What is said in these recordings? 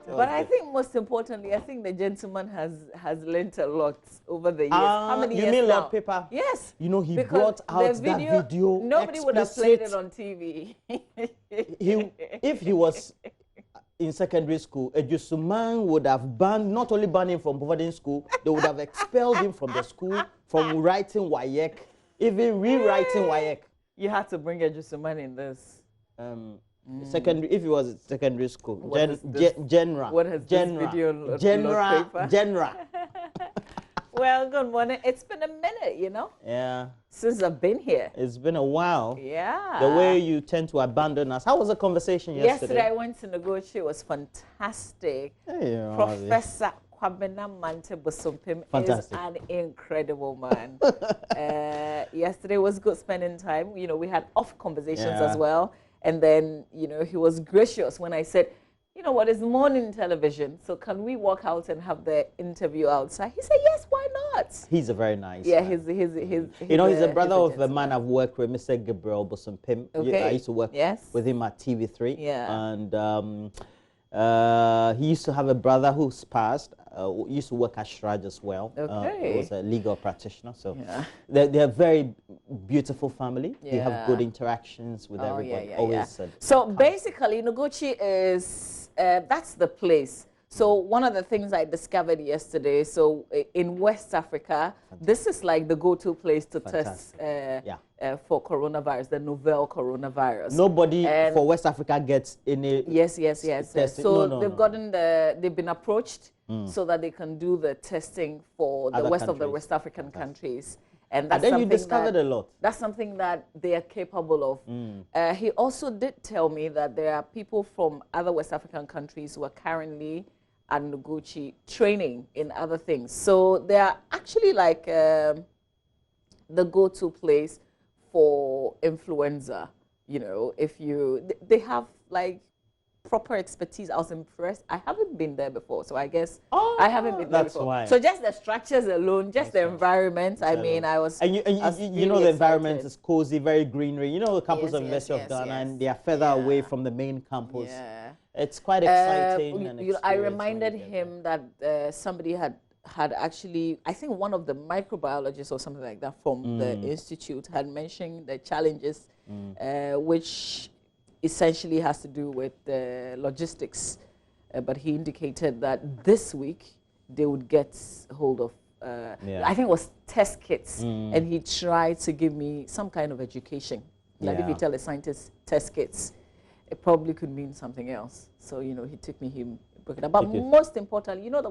But I think most importantly, I think the gentleman has learnt a lot over the years. How many you years mean now? Lord Paper? Yes. You know, he Because brought out that video. Nobody would have played it on TV. If he was in secondary school, a Jusuman would have banned, not only banned him from boarding school, they would have expelled him from the school, from writing WAEC, even rewriting WAEC. You had to bring a Jusuman in this. Secondary, if it was secondary school, What has this video Genera. Well, good morning. It's been a minute, you know. Yeah. Since I've been here. It's been a while. Yeah. The way you tend to abandon us. How was the conversation yesterday? Yesterday I went to negotiate. It was fantastic. Hey, Professor Kwabena Mante Bosompim is an incredible man. Yesterday was good spending time. You know, we had off conversations as well. And then, you know, he was gracious when I said, you know what, it's morning television, so can we walk out and have the interview outside? He said, yes, why not? He's a very nice man. He's a brother of a man I've worked with, Mr. Gabriel Bosompim. Okay. I used to work with him at TV3. Yeah. And he used to have a brother who's passed, used to work at Shraj as well. Okay. He was a legal practitioner. So they're a very beautiful family. They have good interactions with everybody. So basically, Noguchi is, that's the place. So one of the things I discovered yesterday, so in West Africa, this is like the go-to place to test for coronavirus, the novel coronavirus. Nobody for West Africa gets any. Yes. So they've been approached so that they can do the testing for the rest of the West African countries. And that's then you discovered a lot. That's something that they are capable of. He also did tell me that there are people from other West African countries who are currently at Noguchi training in other things. So they are actually like the go-to place for influenza. You know, if they have like proper expertise. I was impressed. I haven't been there before, so I guess I haven't been there before. Why. So just the structures alone, just the environment. I mean, I was. And you know, the environment is cozy, very greenery. You know, the campus of University of Ghana, and they are further away from the main campus. Yeah. It's quite exciting. I reminded him that somebody had actually, I think one of the microbiologists or something like that from the institute had mentioned the challenges, which essentially has to do with logistics. But he indicated that this week they would get hold of, I think it was test kits, and he tried to give me some kind of education. Like if you tell a scientist test kits, it probably could mean something else. So, you know, he took me him. But most importantly, you know,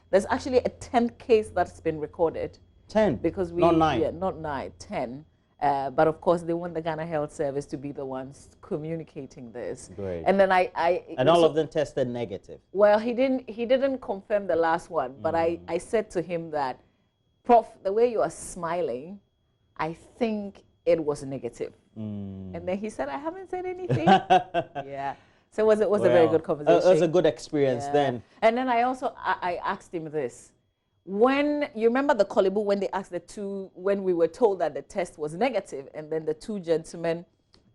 there's actually a 10th case that's been recorded. 10? Because not 9? Yeah, not 9, 10. But of course, they want the Ghana Health Service to be the ones communicating this. Great. And then and all of them tested negative. Well, he didn't confirm the last one, but I said to him that, Prof, the way you are smiling, I think it was negative. And then he said, I haven't said anything. Yeah. So it was a very good conversation. It was a good experience then. And then I asked him this. When you remember the Kolibu, when they asked when we were told that the test was negative, and then the 2 gentlemen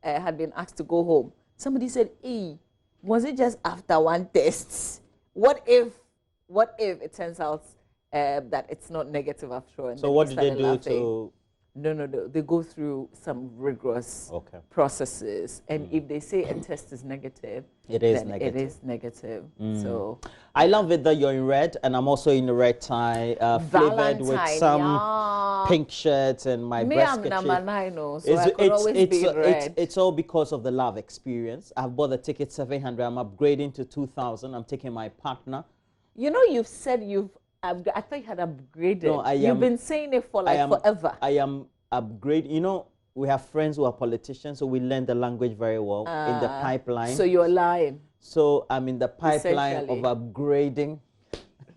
had been asked to go home, somebody said, "Hey, was it just after 1 test? What if it turns out that it's not negative after all?" And so what did they do to? No. They go through some rigorous processes, and if they say a test is negative, it is negative. It is negative. So I love it that you're in red, and I'm also in the red tie, flavored with some pink shirts and my breast It's all because of the love experience. I've bought the ticket 700. I'm upgrading to 2,000. I'm taking my partner. You know, you've said I thought you had upgraded. No, you've been saying it for forever. I am upgrading. You know, we have friends who are politicians, so we learn the language very well in the pipeline. So you're lying. So I'm in the pipeline of upgrading.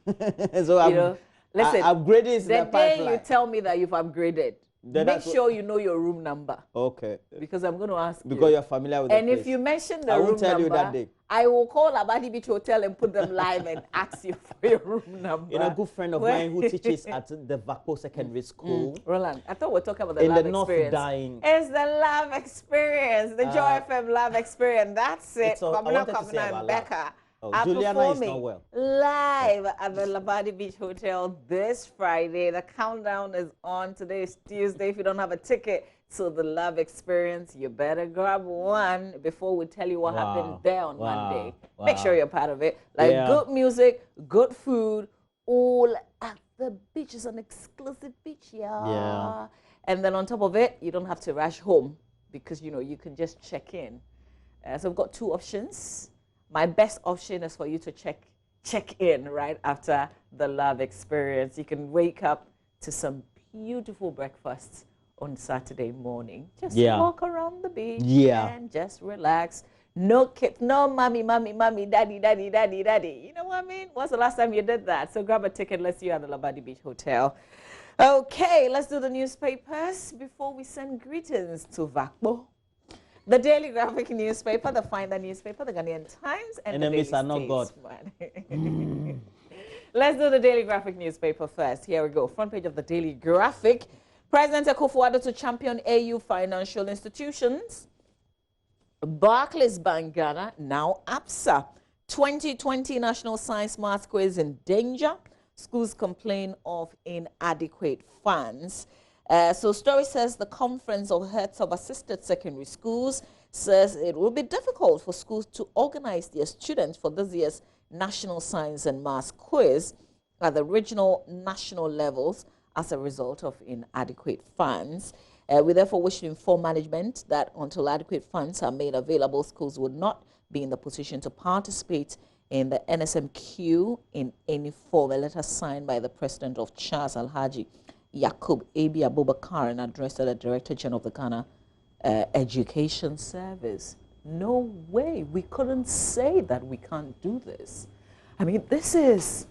So listen, upgrading is the pipeline. The day you tell me that you've upgraded, make sure you know your room number. Okay. Because I'm going to ask you. Because you're familiar with the place. And if you mention the room number, I won't tell you that day. I will call Abadi Beach Hotel and put them live and ask you for your room number. You know, a good friend of mine who teaches at the Vaco Secondary School. Roland, I thought we were talking about the lab experience. Dying. It's the lab experience, the Joy FM lab experience. That's it. I wanted to say about lab. Oh, are Juliana is not performing well. live at the Labadi Beach Hotel this Friday. The countdown is on. Today is Tuesday. If you don't have a ticket to the Love Experience, you better grab one before we tell you what happened there on Monday. Make sure you're part of it. Like good music, good food, all at the beach. It's an exclusive beach, yeah. And then on top of it, you don't have to rush home because, you know, you can just check in. So we've got two options. My best option is for you to check in right after the Love Experience. You can wake up to some beautiful breakfasts on Saturday morning. Just walk around the beach and just relax. No kids, no mommy, daddy. You know what I mean? When's the last time you did that? So grab a ticket. Let's see you at the Labadi Beach Hotel. Okay, let's do the newspapers before we send greetings to Vakbo. The Daily Graphic newspaper, the Finder newspaper, the Ghanaian Times, and Enemies the are not God. Let's do the Daily Graphic newspaper first. Here we go. Front page of the Daily Graphic. President Akufo-Addo to champion AU financial institutions. Barclays Bank Ghana, now APSA. 2020 National Science Math Quiz in danger. Schools complain of inadequate funds. So story says the Conference of Heads of Assisted Secondary Schools says it will be difficult for schools to organize their students for this year's National Science and Maths Quiz at the regional national levels as a result of inadequate funds. We therefore wish to inform management that until adequate funds are made available, schools would not be in the position to participate in the NSMQ in any form. A letter signed by the President of Charles Alhaji Yakub Abi Abubakar and addressed to the Director General of the Ghana Education Service. No way. We couldn't say that we can't do this. I mean, this is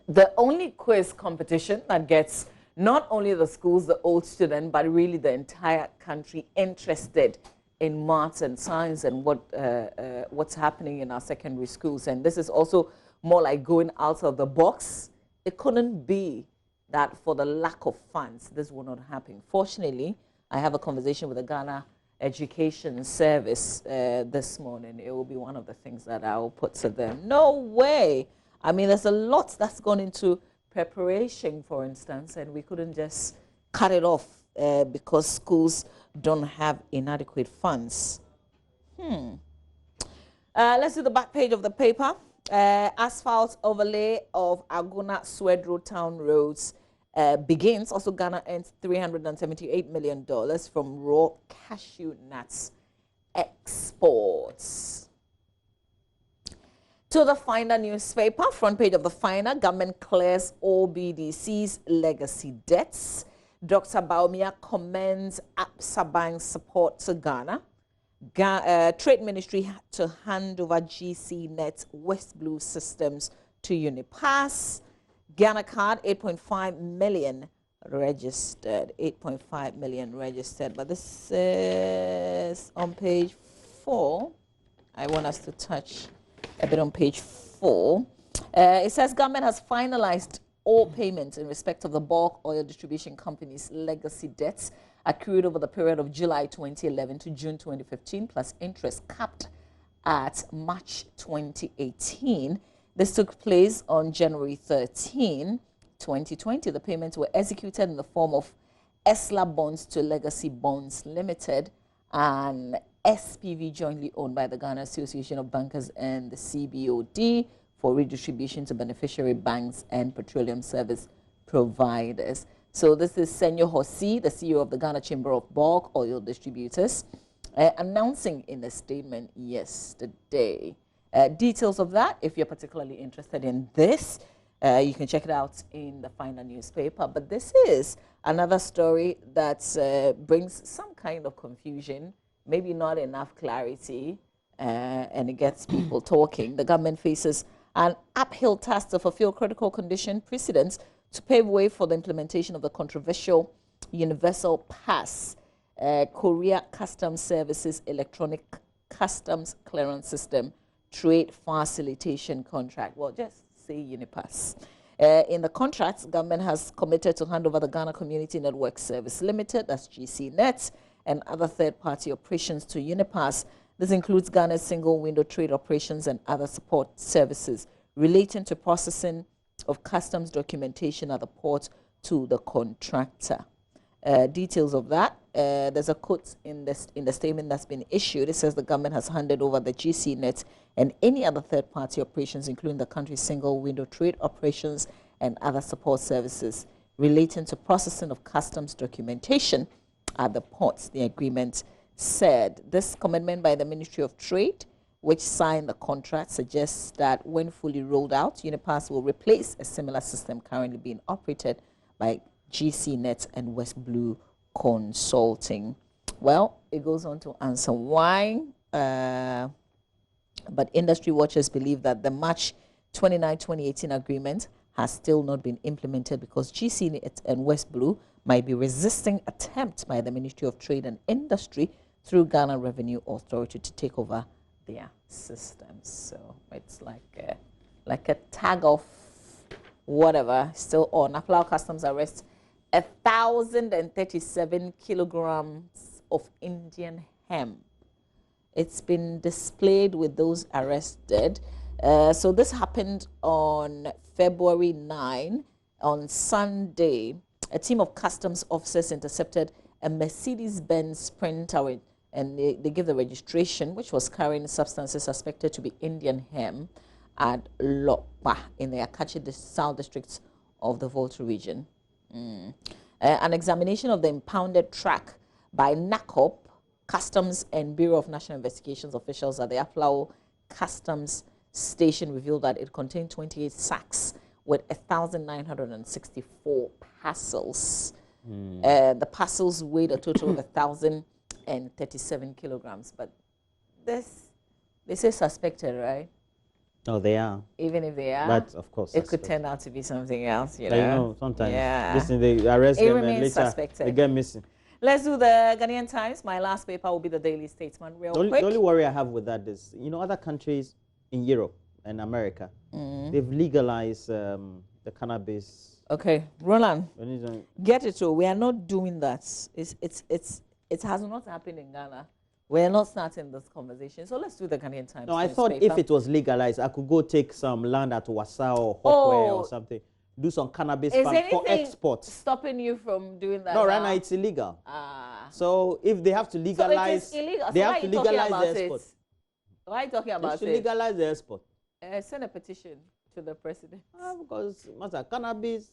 the only quiz competition that gets not only the schools, the old student, but really the entire country interested in maths and science and what's happening in our secondary schools. And this is also more like going out of the box. It couldn't be that for the lack of funds, this will not happen. Fortunately, I have a conversation with the Ghana Education Service this morning. It will be one of the things that I will put to them. No way. I mean, there's a lot that's gone into preparation, for instance, and we couldn't just cut it off because schools don't have inadequate funds. Let's do the back page of the paper. Asphalt overlay of Aguna Swedro town roads begins. Also, Ghana earns $378 million from raw cashew nuts exports. To the Finder newspaper, front page of the Finder, government clears all BDC's legacy debts. Dr. Baumia commends APSA Bank's support to Ghana. Trade Ministry to hand over GC Net West Blue systems to Unipass. Ghana card, 8.5 million registered. 8.5 million registered. But this is on page 4. I want us to touch a bit on page 4. It says government has finalized all payments in respect of the bulk oil distribution company's legacy debts accrued over the period of July 2011 to June 2015, plus interest capped at March 2018. This took place on January 13, 2020. The payments were executed in the form of ESLA bonds to Legacy Bonds Limited and SPV jointly owned by the Ghana Association of Bankers and the CBOD for redistribution to beneficiary banks and petroleum service providers. So this is Senyo Hossi, the CEO of the Ghana Chamber of Bulk Oil Distributors, announcing in a statement yesterday. Details of that, if you're particularly interested in this, you can check it out in the Finder newspaper. But this is another story that brings some kind of confusion, maybe not enough clarity, and it gets people talking. The government faces an uphill task to fulfill critical condition precedents to pave way for the implementation of the controversial Universal Pass, Korea Customs Services Electronic Customs Clearance System Trade Facilitation Contract. Well, just say Unipass. In the contracts, government has committed to hand over the Ghana Community Network Service Limited, that's GCNet, and other third-party operations to Unipass. This includes Ghana's single window trade operations and other support services relating to processing of customs documentation at the port to the contractor. Details of that, there's a quote in the statement that's been issued. It says the government has handed over the GCnet and any other third-party operations, including the country's single window trade operations and other support services relating to processing of customs documentation at the ports. The agreement said this commitment by the Ministry of Trade, which signed the contract, suggests that when fully rolled out, Unipass will replace a similar system currently being operated by GCnet and West Blue Consulting. Well, it goes on to answer why, but industry watchers believe that the March 29, 2018 agreement has still not been implemented because GCnet and West Blue might be resisting attempts by the Ministry of Trade and Industry through Ghana Revenue Authority to take over their systems. So it's like a tag of whatever still on. Aplau Customs arrests 1,037 kilograms of Indian hemp. It's been displayed with those arrested. So this happened on February 9. On Sunday, a team of customs officers intercepted a Mercedes-Benz Sprinter, and they give the registration, which was carrying substances suspected to be Indian hemp at Lokpa in the Akachi South districts of the Volta region. An examination of the impounded truck by NACOP, Customs and Bureau of National Investigations officials at the Aplau Customs Station revealed that it contained 28 sacks with 1,964 parcels. The parcels weighed a total of 1,037 kilograms. But this is suspected, right? Oh, they are. Even if they are, but of course, it could turn out to be something else. You know, you know sometimes. Yeah. Listen, they arrest them and later suspected. they get missing. Let's do the Ghanaian Times. My last paper will be the Daily Statesman. Real quick. The only worry I have with that is, you know, other countries in Europe and America, they've legalized the cannabis. Okay, Roland, get it too. We are not doing that. It has not happened in Ghana. We're not starting this conversation. So let's do the Ghanaian Times. No, I thought if it was legalized, I could go take some land at Wasa or Hopeway or something, do some cannabis farm for export. Stopping you from doing that? No, right now it's illegal. So if they have to legalize, so it is illegal. They have to legalize the export. Why are you talking about they should legalize the export. Send a petition to the president. Because master cannabis.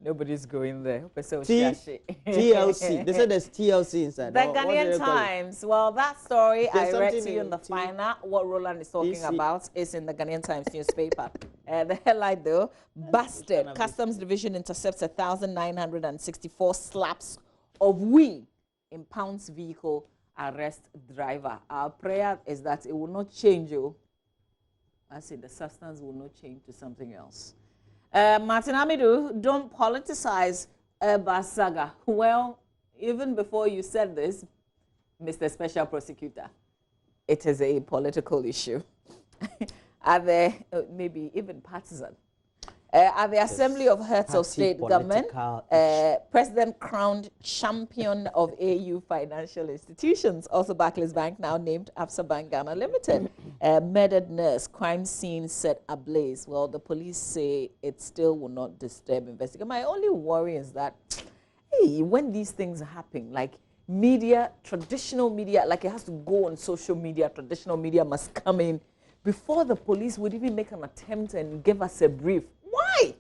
Nobody's going there. TLC. They said there's TLC inside. The Ghanaian Times. Well, that story I read to you in the final. What Roland is talking about is in the Ghanaian Times newspaper. The headline, though, busted. Customs Division intercepts 1,964 slaps of weed in Pound's vehicle. Arrest driver. Our prayer is that it will not change you. I say the substance will not change to something else. Martin Amidu, don't politicize Airbus saga. Well, even before you said this, Mr. Special Prosecutor, it is a political issue. Are there, maybe even partisan? At the Assembly of Heads of State Government, President crowned champion of AU financial institutions. Also, Barclays Bank now named Absa Bank Ghana Limited. Murdered nurse, crime scene set ablaze. Well, the police say it still will not disturb investigation. My only worry is that, hey, when these things happen, like media, traditional media, like it has to go on social media, traditional media must come in before the police would even make an attempt and give us a brief. Why?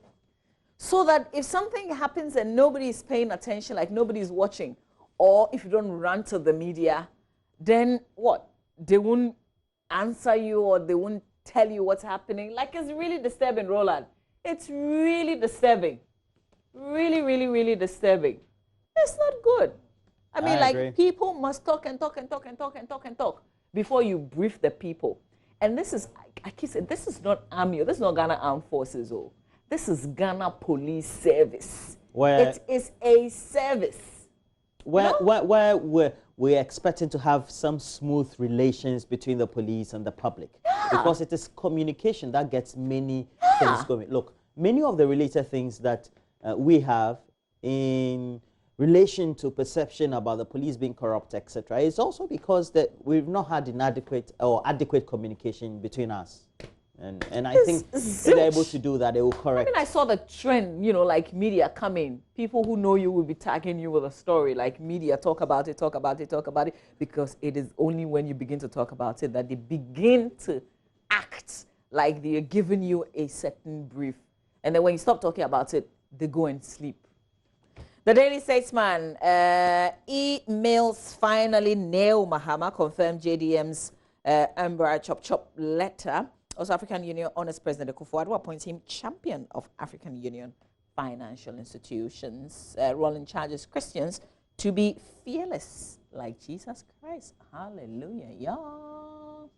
So that if something happens and nobody is paying attention, like nobody is watching, or if you don't run to the media, then what? They won't answer you or they won't tell you what's happening. Like, it's really disturbing, Roland. It's really disturbing. Really, really, really disturbing. It's not good. I mean, agree. People must talk and talk and talk and talk and talk and talk before you brief the people. And this is, I keep saying, this is not Army, this is not Ghana Armed Forces, this is Ghana Police Service. It is a service. Where we're expecting to have some smooth relations between the police and the public. Yeah. Because it is communication that gets many things going. Look, many of the related things that we have in relation to perception about the police being corrupt, etc., it's also because that we've not had inadequate or adequate communication between us. And I think if they're able to do that, they will correct. I mean, I saw the trend, like media coming. People who know you will be tagging you with a story, like media, talk about it, talk about it, talk about it, because it is only when you begin to talk about it that they begin to act like they are giving you a certain brief. And then when you stop talking about it, they go and sleep. The Daily Statesman, emails finally nail Mahama, confirmed JDM's Amber Chop letter. Also, African Union honors President Akufo-Addo, appoints him champion of African Union financial institutions. Roland charges Christians to be fearless like Jesus Christ. Hallelujah, y'all.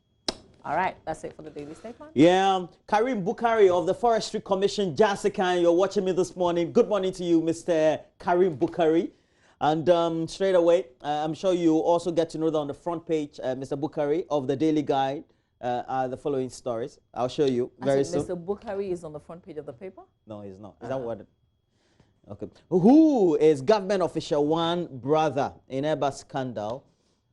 All right, that's it for the Daily Statement. Yeah, Karim Bukari of the Forestry Commission, Jessica, you're watching me this morning. Good morning to you, Mr. Karim Bukari. And straight away, I'm sure you also get to know that on the front page, Mr. Bukari of the Daily Guide, are the following stories. I'll show you very soon. Mr. Bukari is on the front page of the paper? No, he's not. Is that what? Okay. Who is government official one brother in Eba scandal?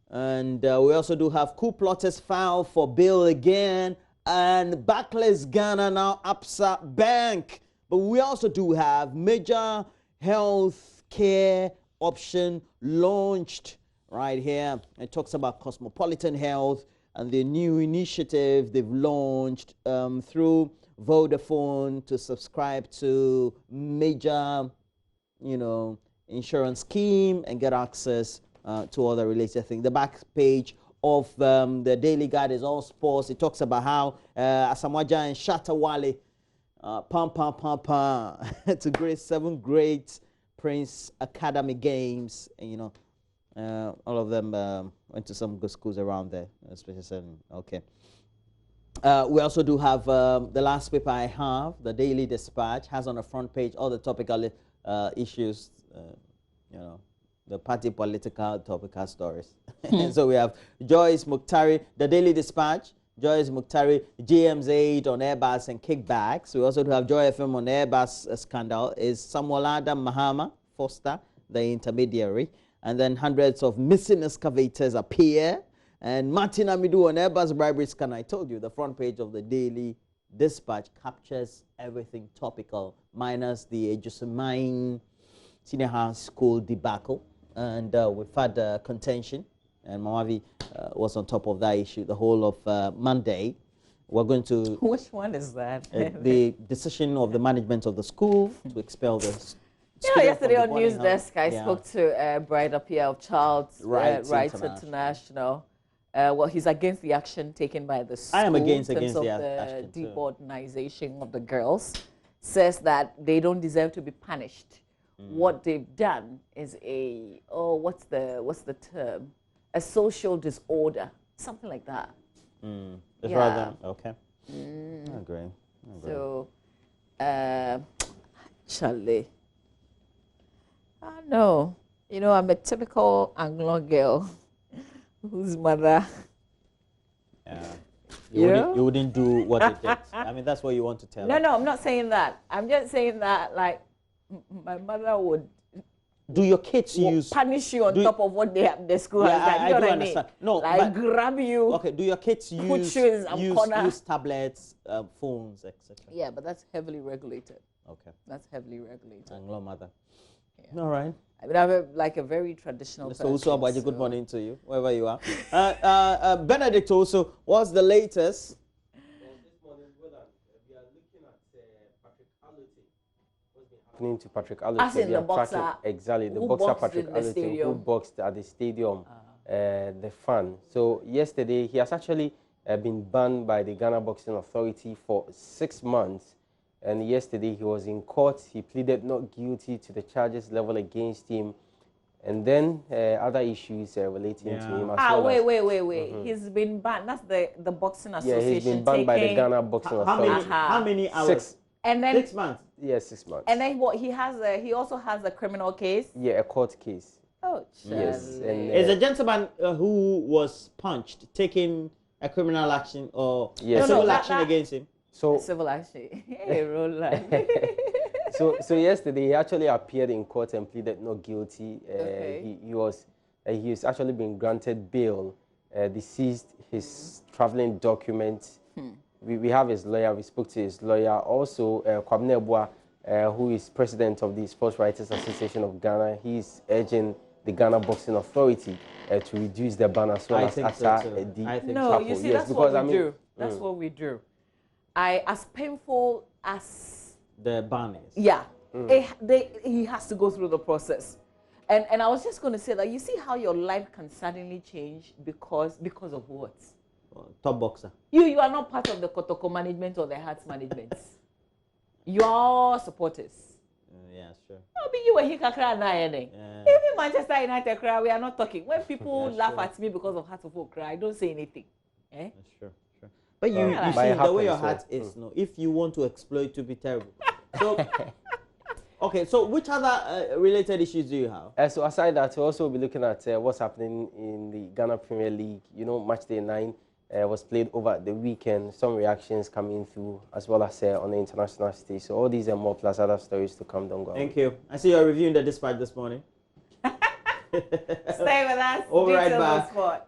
And we also do have coup plotters filed for bail again. And Barclays Ghana now Absa Bank. But we also do have major health care option launched right here. It talks about Cosmopolitan Health and the new initiative they've launched through Vodafone to subscribe to major, insurance scheme and get access to all the related things. The back page of the Daily Guide is all sports. It talks about how Asamoah and Shatta Wale to grace 7 great Prince Academy games, and, all of them went to some good schools around there, especially 7. Okay. We also do have the last paper I have, the Daily Dispatch, has on the front page all the topical issues, the party political topical stories. So we have Joyce Muktari, the Daily Dispatch, Joyce Muktari, GM's aid on Airbus and kickbacks. We also do have Joy FM on Airbus scandal. Is Samuel Adam Mahama Foster, the intermediary. And then hundreds of missing excavators appear. And Martin Amidu on Airbus bribery scandal. I told you, the front page of the Daily Dispatch captures everything topical, minus the Ejusemine Senior High School debacle. And we've had contention. And Mawavi was on top of that issue the whole of Monday. We're going to... Which one is that? The decision of the management of the school to expel the yesterday on News Desk, I spoke to Bride Appear of Child Rights International. Well, he's against the action taken by the school. I am against the action deportation of the girls. Says that they don't deserve to be punished. What they've done is what's the term? A social disorder, something like that. Okay. I agree. So, Charlie, I know. I'm a typical Anglo girl whose mother. You wouldn't do what it did. I mean, that's what you want to tell us. No, I'm not saying that. I'm just saying that, like, my mother would. Do your kids punish you on top of what they have the school has done? I do understand. No, like grab you. Okay, do your kids use tablets, phones, etc.? Yeah, but that's heavily regulated. Okay. That's heavily regulated. Anglo mother. Yeah. All right. I mean, I have a very traditional. Mr. Uso Abaji, good morning to you, wherever you are. Benedict also, what's the latest? Happening to Patrick Allison. As in the boxer. Exactly, the boxer Patrick Allison who boxed at the stadium, the fan. So yesterday, he has actually been banned by the Ghana Boxing Authority for 6 months. And yesterday, he was in court. He pleaded not guilty to the charges leveled against him. And then other issues relating to him as well. Wait. He's been banned. That's the Boxing Association. Yeah, he's been banned by the Ghana Boxing Authority. How many hours? 6. And then 6 months. Yes, 6 months. And then what? He also has a criminal case. Yeah, a court case. Oh, yes. And, is a gentleman who was punched taking a criminal action or civil action against him? So civil action. Hey, roll like. So yesterday he actually appeared in court and pleaded not guilty. He was actually been granted bail. They seized his traveling documents. We have his lawyer. We spoke to his lawyer. Also, Kwabena Ebua, who is president of the Sports Writers Association of Ghana, he's urging the Ghana Boxing Authority to reduce the ban as well as Asa. No, you see, that's what we do. That's what we do. As painful as the ban is. Yeah, he has to go through the process. And I was just going to say that you see how your life can suddenly change because of what? Top boxer. You are not part of the Kotoko management or the Hearts management. You are supporters. Yeah, sure. No, but you were here, even Manchester United cry, we are not talking. When people laugh at me because of Heart of Oak cry, I don't say anything. Eh? That's true. But you see the way your heart is, no. If you want to exploit it to be terrible. So, okay. So, which other related issues do you have? So aside that, we'll also be looking at what's happening in the Ghana Premier League. You know, match day 9 was played over the weekend. Some reactions coming through, as well as on the international stage. So all these and more plus other stories to come. Don't go. Thank you. I see you're reviewing the Dispatch this morning. Stay with us. All right, back.